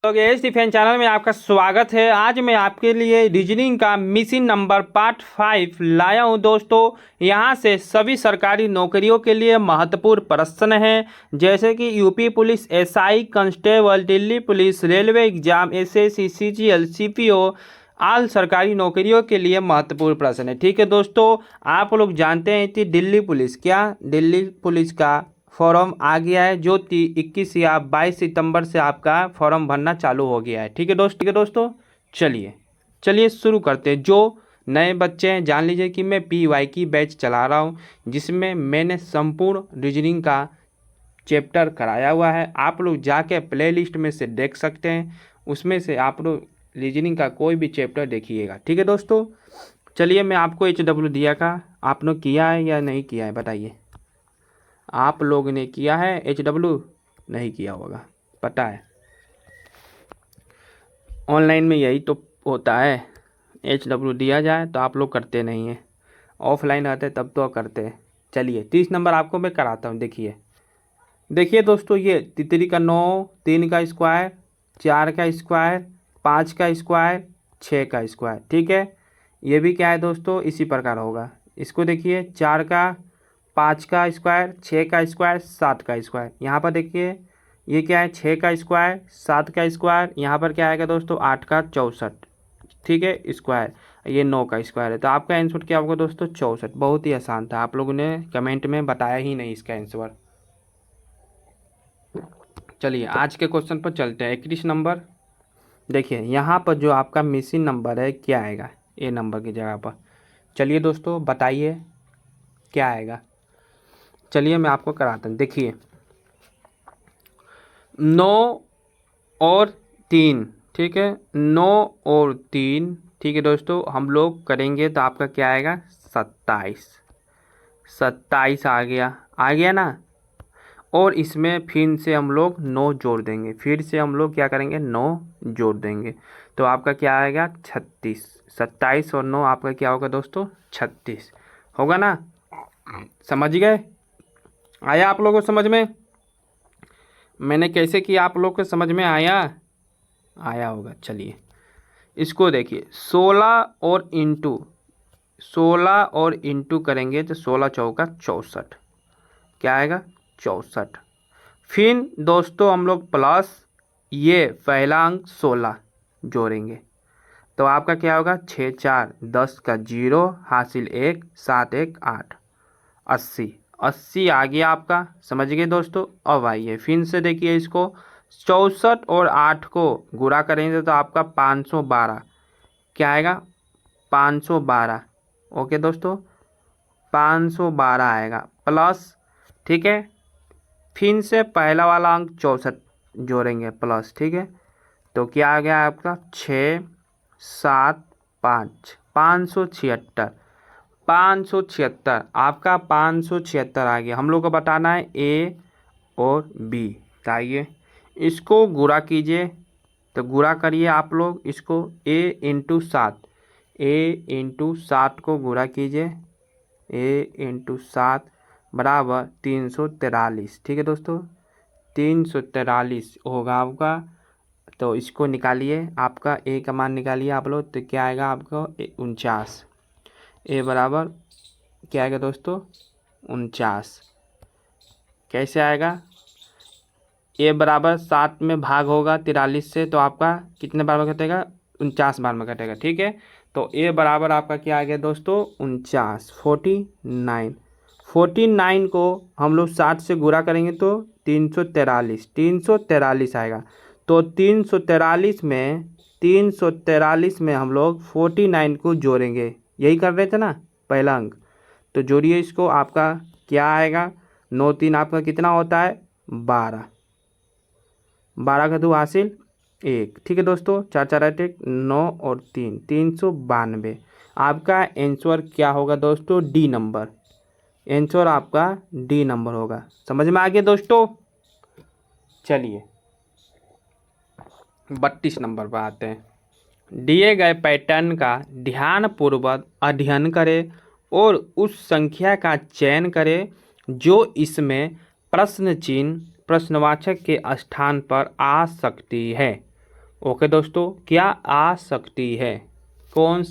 तो S defence channel में आपका स्वागत है। आज मैं आपके लिए रीजनिंग का मिशन नंबर पार्ट 5 लाया हूं दोस्तों। यहां से सभी सरकारी नौकरियों के लिए महत्वपूर्ण प्रश्न हैं, जैसे कि UP police, SI constable, Delhi police, railway exam, SSC, CGL, CPO, all सरकारी नौकरियों के लिए महत्वपूर्ण प्रश्न है। ठीक है दोस्तों, आप लोग जानते हैं कि दिल्ली पुलिस का फॉर्म आ गया है, जो 21 या 22 सितंबर से आपका फॉर्म भरना चालू हो गया है। ठीक है दोस्तों, चलिए शुरू करते हैं। जो नए बच्चे हैं, जान लीजिए कि मैं PY की बैच चला रहा हूं, जिसमें मैंने संपूर्ण रीजनिंग का चैप्टर कराया हुआ है। आप लोग जाके प्लेलिस्ट में से देख सकते हैं, उसमें से आप लोग रीजनिंग का कोई भी चैप्टर देखिएगा। ठीक है दोस्तों, चलिए मैं आपको HW दिया का आप लोग किया है या नहीं किया है बताइए। आप लोग ने किया है HW? नहीं किया होगा, पता है। ऑनलाइन में यही तो होता है, HW दिया जाए तो आप लोग करते नहीं हैं, ऑफलाइन आते तब तो करते हैं। चलिए 30 नंबर आपको मैं कराता हूँ। देखिए दोस्तों, ये तितली का 9, 3 का स्क्वायर, 4 का स्क्वायर, 5 का स्क्वायर, 6 का स्क्वायर। ठीक है, ये भी क्या है दोस्तों, इसी प्रकार होगा। इसको देखिए, 4 का 5 का स्क्वायर, 6 का स्क्वायर, 7 का स्क्वायर। यहाँ पर देखिए ये क्या है, 6 का स्क्वायर, 7 का स्क्वायर, यहाँ पर क्या आएगा दोस्तों, 8 का 64। ठीक है, स्क्वायर, ये 9 का स्क्वायर है। तो आपका आंसर क्या होगा दोस्तों, 64। बहुत ही आसान था, आप लोगों ने कमेंट में बताया ही नहीं इसका आंसर। चलिए आज के क्वेश्चन पर चलते हैं। 31 नंबर देखिए, यहाँ पर जो आपका मिसिंग नंबर है क्या आएगा, ए नंबर की जगह पर। चलिए दोस्तों बताइए क्या आएगा। चलिए मैं आपको कराता हूँ। देखिए 9 और 3, ठीक है, 9 और 3, ठीक है दोस्तों, हम लोग करेंगे तो आपका क्या आएगा, 27। 27 आ गया ना। और इसमें फिर से हम लोग 9 जोड़ देंगे, फिर से हम लोग क्या करेंगे, 9 जोड़ देंगे, तो आपका क्या आएगा, 36। 27 और 9 आपका क्या होगा दोस्तों, 36 होगा ना। समझ गए, आया आप लोगों को समझ में, मैंने कैसे किया आप लोग को समझ में आया होगा। चलिए इसको देखिए, 16 और इंटू करेंगे तो 16 चौका 64, क्या आएगा, 64। फिर दोस्तों हम लोग प्लस ये पहला अंक 16 जोड़ेंगे, तो आपका क्या होगा, 6 4 10 का 0 हासिल 1 7 1 8, 80 आ गया आपका। समझ गए दोस्तों। अब आइए फिर से देखिए इसको, 64 और 8 को गुणा करेंगे तो आपका 512, क्या आएगा, 512। ओके दोस्तों, 512 आएगा प्लस, ठीक है, फिर से पहला वाला अंक 64 जोड़ेंगे प्लस, ठीक है, तो क्या आ गया आपका, 6 7 5, 576। 576 आपका 576 आ गया। हम लोग को बताना है A और B। आइए इसको गुणा कीजिए, तो गुणा करिए आप लोग इसको, A इंटू 7, A इंटू 7 को गुणा कीजिए, A इंटू 7 बराबर 343। ठीक है दोस्तों, 343 होगा आपका। तो इसको निकालिए, आपका A का मान निकालिए आप लोग, तो क्या आएगा आपको, 49। A बराबर क्या आएगा दोस्तों, 49। कैसे आएगा, A बराबर 7 में भाग होगा 43 से, तो आपका कितने बार में घटेगा, 49 बार में घटेगा। ठीक है, तो A बराबर आपका क्या आ गया दोस्तों, 49, 49। 49 को हम लोग 7 से गुणा करेंगे तो 343 आएगा। तो 343 में हम लोग 49 को जोड़ेंगे, यही कर रहे थे ना पहला अंक, तो जोड़िए इसको, आपका क्या आएगा, 9 3 आपका कितना होता है, 12, 12 का 2 हासिल 1। ठीक है दोस्तों, 4 4 8 1 9 और 3 392। आपका आंसर क्या होगा दोस्तों, D नंबर। आंसर आपका D नंबर होगा। समझ में आ गया दोस्तों। चलिए 32 नंबर पर आते हैं। दिए गए पैटर्न का ध्यानपूर्वक अध्ययन करें और उस संख्या का चयन करें जो इसमें प्रश्न चिन्ह प्रश्नवाचक के स्थान पर आ सकती है। ओके दोस्तों, क्या आ सकती है, कौन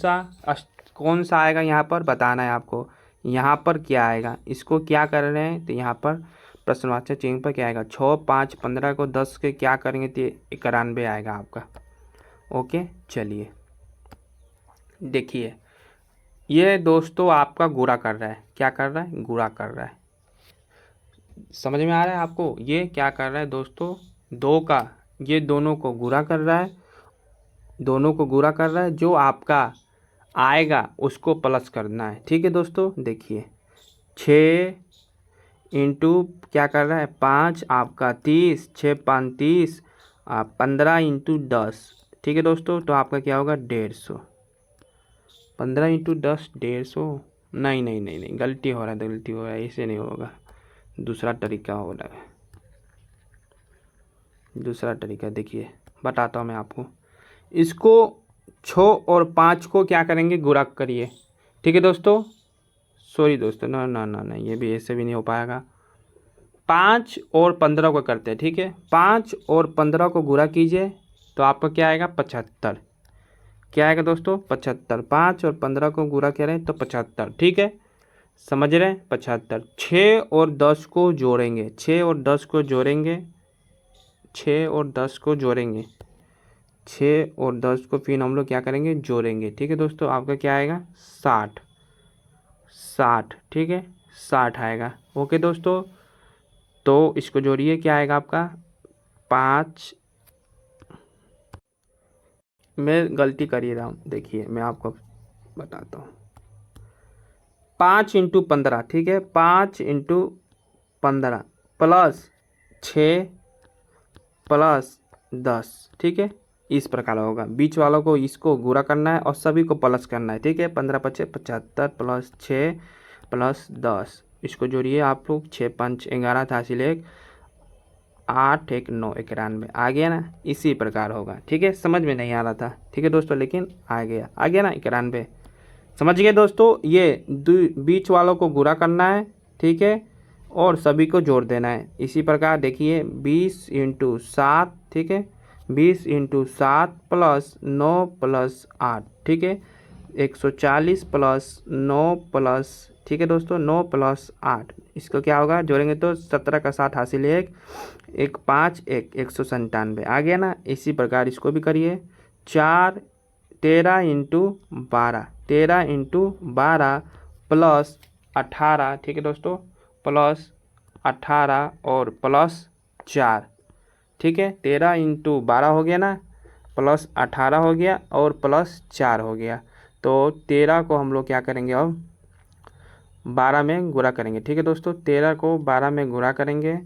सा आएगा यहाँ पर बताना है आपको। यहाँ पर क्या आएगा, इसको क्या कर रहे हैं तो यहाँ पर प्रश्नवाचक चिन्ह पर क्या आएगा, 6 5 15 को 10 के क्या करेंगे तो 91 आएगा आपका। ओके चलिए देखिए, ये दोस्तों आपका गुणा कर रहा है, क्या कर रहा है, गुणा कर रहा है। समझ में आ रहा है आपको, ये क्या कर रहा है दोस्तों, दो का ये दोनों को गुणा कर रहा है, दोनों को गुणा कर रहा है, जो आपका आएगा उसको प्लस करना है। ठीक है दोस्तों, देखिए 6 इंटू क्या कर रहा है 5 आपका 30, 6 5 30, 15 इंटू 10। ठीक है दोस्तों, तो आपका क्या होगा 150। 15 इंटू 10 150, नहीं नहीं नहीं नहीं, गलती हो रहा है, गलती हो रहा है, ऐसे नहीं होगा, दूसरा तरीका हो रहा है, दूसरा तरीका देखिए बताता हूँ मैं आपको। इसको 6 और 5 को क्या करेंगे, गुणा करिए। ठीक है दोस्तों, सॉरी दोस्तों, ना ना ना ना, ये भी ऐसे भी नहीं हो पाएगा। 5 और 15 को करते हैं, ठीक है, 5 और 15 को गुणा कीजिए तो आपका क्या आएगा 75। क्या आएगा दोस्तों 75, 5 और 15 को गुणा करें तो 75। ठीक है, समझ रहे हैं 75। 6 और 10 को जोड़ेंगे, 6 और 10 को जोड़ेंगे, 6 और 10 को जोड़ेंगे, 6 और 10 को फिर हम लोग क्या करेंगे, जोड़ेंगे। ठीक है दोस्तों, आपका क्या आएगा 60, 60। ठीक है, 60 आएगा। ओके दोस्तों, तो इसको जोड़िए, क्या आएगा आपका 5, मैं गलती कर ही रहा हूँ, देखिए मैं आपको बताता हूँ। 5 इंटू 15, ठीक है, 5 इंटू 15 प्लस 6 प्लस 10। ठीक है, इस प्रकार होगा, बीच वालों को इसको गुणा करना है और सभी को प्लस करना है। ठीक है, 15 5 75 प्लस 6 प्लस 10, इसको जोड़िए आप लोग, 6 5 11 था, हासिल 1 8 1 9 91 आ गया ना, इसी प्रकार होगा। ठीक है, समझ में नहीं आ रहा था, ठीक है दोस्तों, लेकिन आ गया ना 91, समझ गए दोस्तों। ये बीच वालों को गुणा करना है, ठीक है, और सभी को जोड़ देना है। इसी प्रकार देखिए 20 इंटू 7, ठीक है, 20 इंटू 7 प्लस 9 प्लस 8, ठीक है, 140 प्लस 9 प्लस, ठीक है दोस्तों, 9 प्लस 8, इसको क्या होगा जोड़ेंगे तो 17 का 7 हासिल 1 1 5 1 197 आ गया ना। इसी प्रकार इसको भी करिए, 4 13 इंटू 12, 13 इंटू 12 प्लस 18, ठीक है दोस्तों, प्लस 18 और प्लस 4। ठीक है, 13 इंटू 12 हो गया ना, प्लस 18 हो गया और प्लस 4 हो गया। तो 13 को हम लोग क्या करेंगे अब 12 में गुणा करेंगे। ठीक है दोस्तों, 13 को 12 में गुणा करेंगे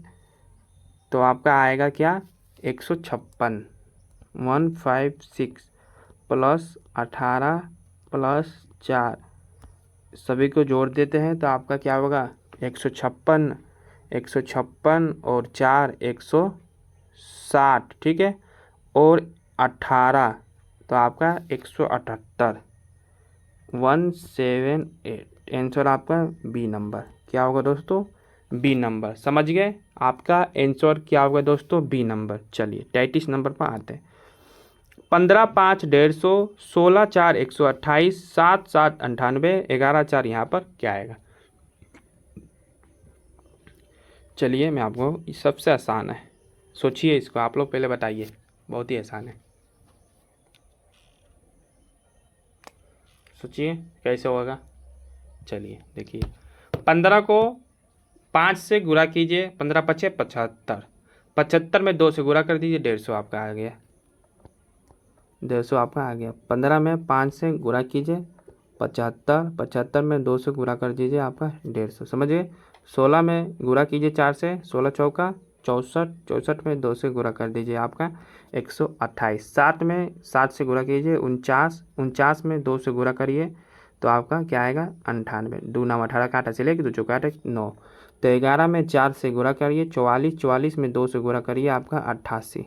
तो आपका आएगा क्या 156, 156 प्लस 18 प्लस 4, सभी को जोड़ देते हैं तो आपका क्या होगा 156, 156 और 4 160। ठीक है, और 18 तो आपका 178, 178, आंसर आपका बी नंबर क्या होगा दोस्तों, बी नंबर। समझ गए, आपका आंसर क्या होगा दोस्तों, बी नंबर। चलिए 33 नंबर पर आते हैं। 15 5 150, 16 4 128, 7 7 98, 11 4 यहाँ पर क्या आएगा। चलिए मैं आपको, सबसे आसान है, सोचिए इसको आप लोग पहले बताइए, बहुत ही आसान है, सोचिए कैसे होगा। चलिए देखिए, 15 को 5 से गुणा कीजिए, 15 5 75, 75 में 2 से गुणा कर दीजिए, 150 आपका आ गया, 150 आपका आ गया। 15 में 5 से गुणा कीजिए 75, 75 में 2 से गुणा कर दीजिए आपका 150, समझिए। 16 में गुणा कीजिए 4 से, 16 चौका 64, 64 में 2 से गुणा कर दीजिए आपका 128। 7 में 7 से गुणा कीजिए 49, 49 में 2 से गुणा करिए तो आपका क्या आएगा 98, 2 9 18 काटा से लेके 2 चौका 9। तो 11 में 4 से गुणा करिए 44, 44 में 2 से गुणा करिए आपका 88,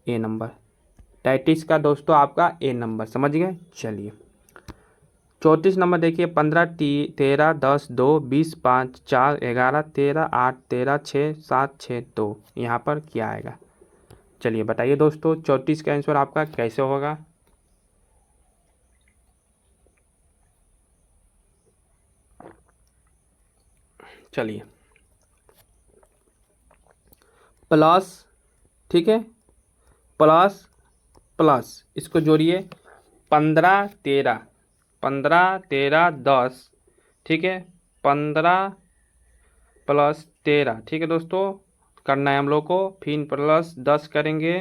ए नंबर। 33 का दोस्तों आपका ए नंबर, समझ गए। चलिए 34 नंबर देखिए, 15 13 10 2 20 5 4 11 13 8 13 6 7 6 2, यहाँ पर क्या आएगा। चलिए बताइए दोस्तों 34 का आंसर आपका कैसे होगा। चलिए प्लस, ठीक है, प्लस प्लस इसको जोड़िए 15 13, 15 13 10, ठीक है, 15 प्लस 13, ठीक है दोस्तों, करना है हम लोग को। फिर प्लस 10 करेंगे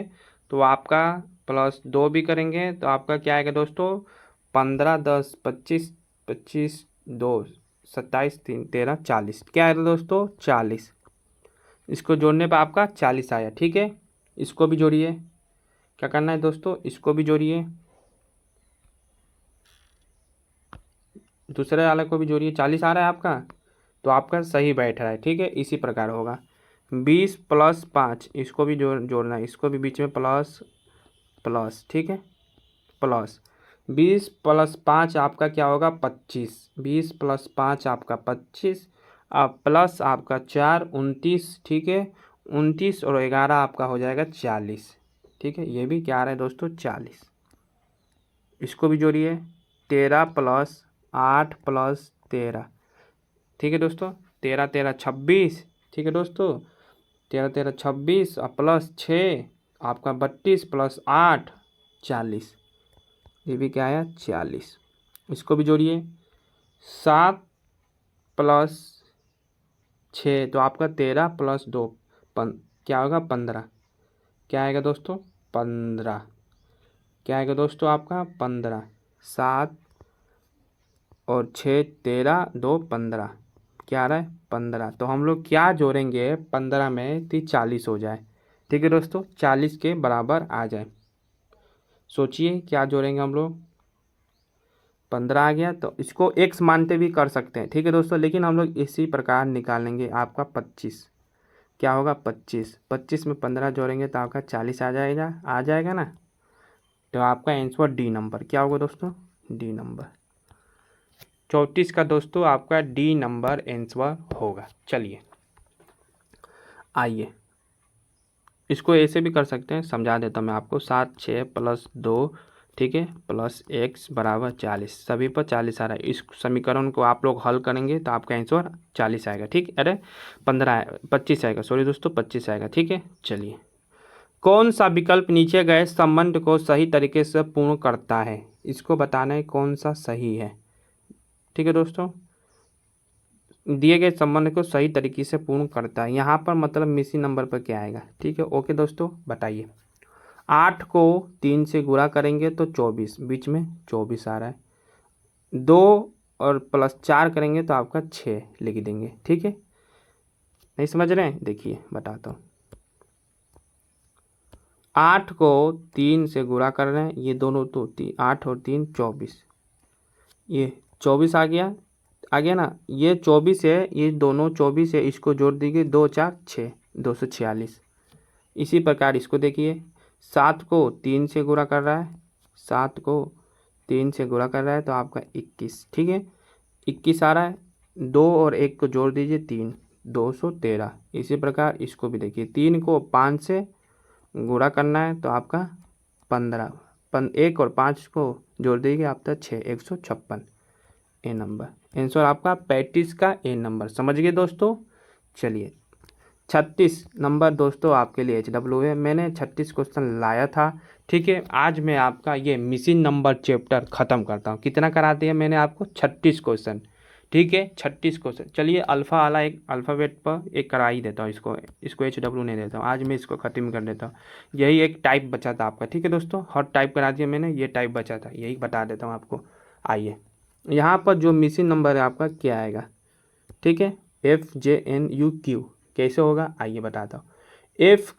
तो आपका प्लस 2 भी करेंगे तो आपका क्या आएगा दोस्तों, 15 10 25, 25 2 27 3 13 40, क्या आएगा दोस्तों 40। इसको जोड़ने पर आपका 40 आया, ठीक है। इसको भी जोड़िए, क्या करना है दोस्तों, इसको भी जोड़िए, दूसरे वाले को भी जोड़िए, 40 आ रहा है आपका, तो आपका सही बैठ रहा है, ठीक है। इसी प्रकार होगा 20 प्लस 5, इसको भी जोड़ना है, इसको भी बीच में प्लस प्लस, ठीक है, प्लस 20 प्लस 5 आपका क्या होगा 25, 20 प्लस 5 आपका 25, अब प्लस आपका 4 29, ठीक है, 29 और 11 आपका हो जाएगा 40, ठीक है। ये भी क्या आ रहा है दोस्तों 40। इसको भी जोड़िए 13 प्लस 8 प्लस 13, ठीक है दोस्तों, 13 13 26, ठीक है दोस्तों, 13 13 26 और प्लस 6 आपका 32 प्लस 8 40, ये भी क्या आया 40। इसको भी जोड़िए 7 प्लस 6 तो आपका 13 प्लस 2 क्या होगा 15, क्या आएगा दोस्तों 15, क्या आएगा दोस्तों आपका 15, 7 और 6 13 2 15, क्या आ रहा है 15। तो हम लोग क्या जोड़ेंगे 15 में तो 40 हो जाए, ठीक है दोस्तों, 40 के बराबर आ जाए। सोचिए क्या जोड़ेंगे हम लोग, 15 आ गया तो इसको x मानते भी कर सकते हैं, ठीक है दोस्तों, लेकिन हम लोग इसी प्रकार निकालेंगे आपका 25, क्या होगा 25, 25 में 15 जोड़ेंगे तो आपका 40 आ जाएगा ना। तो आपका आंसर डी नंबर क्या होगा दोस्तों, डी नंबर 34 का दोस्तों आपका डी नंबर आंसर होगा। चलिए आइए इसको ऐसे भी कर सकते हैं, समझा देता हूँ मैं आपको, 7 6 प्लस 2, ठीक है, प्लस x बराबर 40, सभी पर 40 आ रहा है। इस समीकरण को आप लोग हल करेंगे तो आपका आंसर 40 आएगा, ठीक, अरे 25 आएगा, सॉरी दोस्तों 25 आएगा, ठीक है। चलिए कौन सा विकल्प नीचे गए संबंध को सही तरीके से पूर्ण करता है, इसको बताना है कौन सा सही है, ठीक है दोस्तों, दिए गए संबंध को सही तरीके से पूर्ण करता है। यहाँ पर मतलब मिसिंग नंबर पर क्या आएगा, ठीक है, ओके दोस्तों बताइए। 8 को 3 से गुणा करेंगे तो 24, बीच में 24 आ रहा है, 2 और प्लस 4 करेंगे तो आपका 6 लिख देंगे, ठीक है। नहीं समझ रहे हैं, देखिए बताता हूँ, 8 को 3 से गुणा कर रहे हैं, ये दोनों तो 8 और 3 24, ये 24 आ गया ना, ये 24 है, ये दोनों 24 है, इसको जोड़ दीजिए 2 4 6 246। इसी प्रकार इसको देखिए, 7 को 3 से गुणा कर रहा है, 7 को 3 से गुणा कर रहा है तो आपका 21, ठीक है, 21 आ रहा है, 2 और 1 को जोड़ दीजिए 3 213। इसी प्रकार इसको भी देखिए, 3 को 5 से गुणा करना है तो आपका 15, 1 और 5 को जोड़ दीजिए आपका 6 156, ए नंबर आंसर आपका 35 का ए नंबर, समझ गए दोस्तों। चलिए 36 नंबर दोस्तों आपके लिए HW है, मैंने 36 क्वेश्चन लाया था, ठीक है। आज मैं आपका ये मिसिंग नंबर चैप्टर ख़त्म करता हूँ। कितना करा दिया मैंने आपको 36 क्वेश्चन, ठीक है, 36 क्वेश्चन। चलिए अल्फ़ा वाला एक अल्फ़ाबेट पर एक करा ही देता हूँ, इसको HW नहीं देता हूँ, आज मैं इसको ख़त्म कर देता हूँ। यही एक टाइप बचा था आपका, ठीक है दोस्तों, हर टाइप करा दिया मैंने, ये टाइप बचा था, यही बता देता हूँ आपको। आइए यहाँ पर जो मिसिंग नंबर है आपका क्या आएगा, ठीक है, FJNUQ कैसे होगा आइए बताता हूँ। F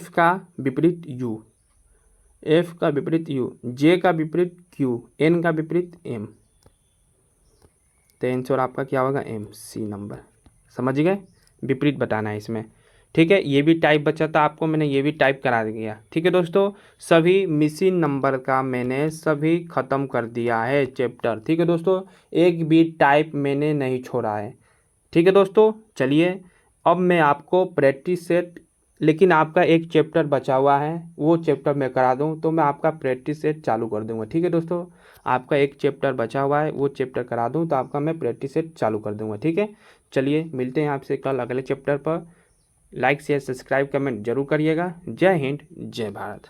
का विपरीत U, F का विपरीत U, J का विपरीत Q, N का विपरीत M, तो आंसर आपका क्या होगा MC नंबर, समझ गए, विपरीत बताना है इसमें, ठीक है। ये भी टाइप बचा था आपको, मैंने ये भी टाइप करा दिया, ठीक है दोस्तों। सभी मिसिंग नंबर का मैंने सभी ख़त्म कर दिया है चैप्टर, ठीक है दोस्तों, एक भी टाइप मैंने नहीं छोड़ा है, ठीक है दोस्तों। चलिए अब मैं आपको प्रैक्टिस सेट लेकिन आपका एक चैप्टर बचा हुआ है, वो चैप्टर मैं करा दूँ तो मैं आपका प्रैक्टिस सेट चालू कर दूँगा। ठीक है दोस्तों, आपका एक चैप्टर बचा हुआ है, वो चैप्टर करा दूँ तो आपका मैं प्रैक्टिस सेट चालू कर दूँगा। ठीक है, चलिए मिलते हैं आपसे कल अगले चैप्टर पर। लाइक शेयर सब्सक्राइब कमेंट जरूर करिएगा। जय हिंद, जय भारत।